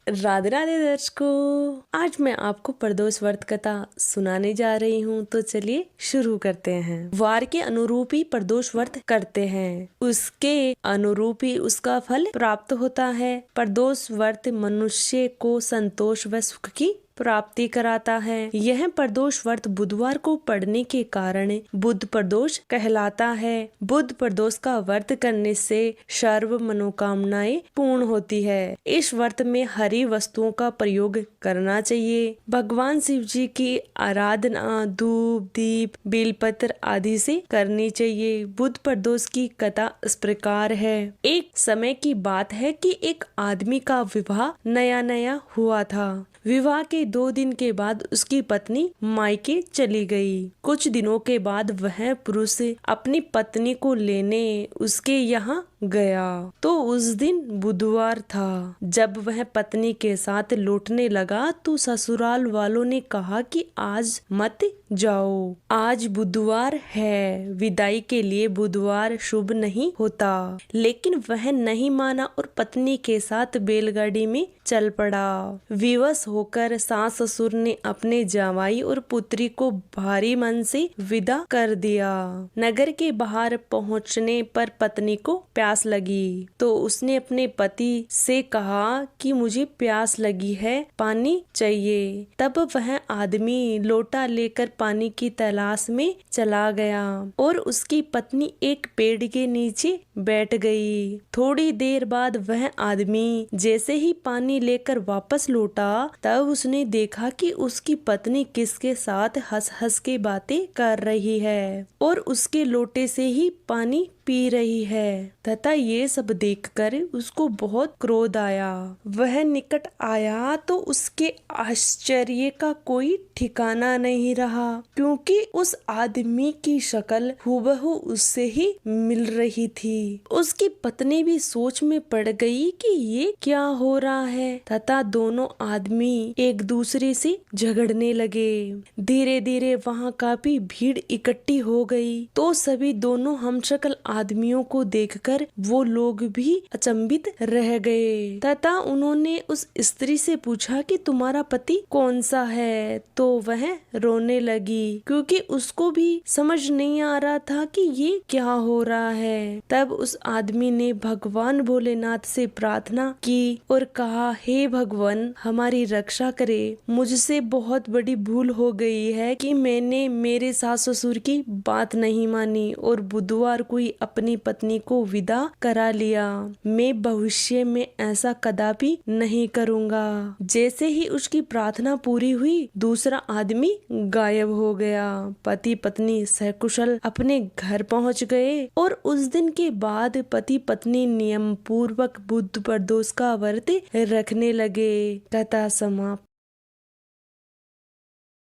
राधे राधे दर्शकों, आज मैं आपको प्रदोष व्रत कथा सुनाने जा रही हूँ। तो चलिए शुरू करते हैं। वार के अनुरूप ही प्रदोष व्रत करते हैं, उसके अनुरूप ही उसका फल प्राप्त होता है। प्रदोष व्रत मनुष्य को संतोष व सुख की प्राप्ति कराता है। यह प्रदोष व्रत बुधवार को पड़ने के कारण बुध प्रदोष कहलाता है। बुध प्रदोष का व्रत करने से सर्व मनोकामनाएं पूर्ण होती है। इस व्रत में हरी वस्तुओं का प्रयोग करना चाहिए। भगवान शिव जी की आराधना धूप दीप बेलपत्र आदि से करनी चाहिए। बुध प्रदोष की कथा इस प्रकार है। एक समय की बात है कि एक आदमी का विवाह नया नया हुआ था। विवाह के 2 दिन के बाद उसकी पत्नी मायके चली गई। कुछ दिनों के बाद वह पुरुष अपनी पत्नी को लेने उसके यहाँ गया तो उस दिन बुधवार था। जब वह पत्नी के साथ लौटने लगा तो ससुराल वालों ने कहा कि आज मत जाओ, आज बुधवार है, विदाई के लिए बुधवार शुभ नहीं होता। लेकिन वह नहीं माना और पत्नी के साथ बैलगाड़ी में चल पड़ा। विवश होकर सास ससुर ने अपने जावाई और पुत्री को भारी मन से विदा कर दिया। नगर के बाहर पहुंचने पर पत्नी को प्यास लगी तो उसने अपने पति से कहा कि मुझे प्यास लगी है, पानी चाहिए। तब वह आदमी लोटा लेकर पानी की तलाश में चला गया और उसकी पत्नी एक पेड़ के नीचे बैठ गई। थोड़ी देर बाद वह आदमी जैसे ही पानी लेकर वापस लौटा तब उसने देखा कि उसकी पत्नी किसके साथ हंस हंस के बातें कर रही है और उसके लोटे से ही पानी पी रही है तथा ये सब देखकर उसको बहुत क्रोध आया। वह निकट आया तो उसके आश्चर्य का कोई ठिकाना नहीं रहा, क्योंकि उस आदमी की शक्ल हूबहू उससे ही मिल रही थी। उसकी पत्नी भी सोच में पड़ गई कि ये क्या हो रहा है तथा दोनों आदमी एक दूसरे से झगड़ने लगे। धीरे धीरे वहाँ काफी भीड़ इकट्ठी हो गई तो सभी दोनों हमशक्ल आदमियों को देखकर वो लोग भी अचंभित रह गए तथा उन्होंने उस स्त्री से पूछा कि तुम्हारा पति कौन सा है। तो वह रोने लगी क्योंकि उसको भी समझ नहीं आ रहा था कि ये क्या हो रहा है। तब उस आदमी ने भगवान भोलेनाथ से प्रार्थना की और कहा, हे भगवान हमारी रक्षा करे, मुझसे बहुत बड़ी भूल हो गई है कि मैंने मेरे सास ससुर की बात नहीं मानी और बुधवार को ही अपनी पत्नी को विदा करा लिया। मैं भविष्य में ऐसा कदापि नहीं करूँगा। जैसे ही उसकी प्रार्थना पूरी हुई दूसरा आदमी गायब हो गया। पति पत्नी सकुशल अपने घर पहुंच गए और उस दिन के बाद पति पत्नी नियम पूर्वक बुध प्रदोष का व्रत रखने लगे। कथा समाप्त।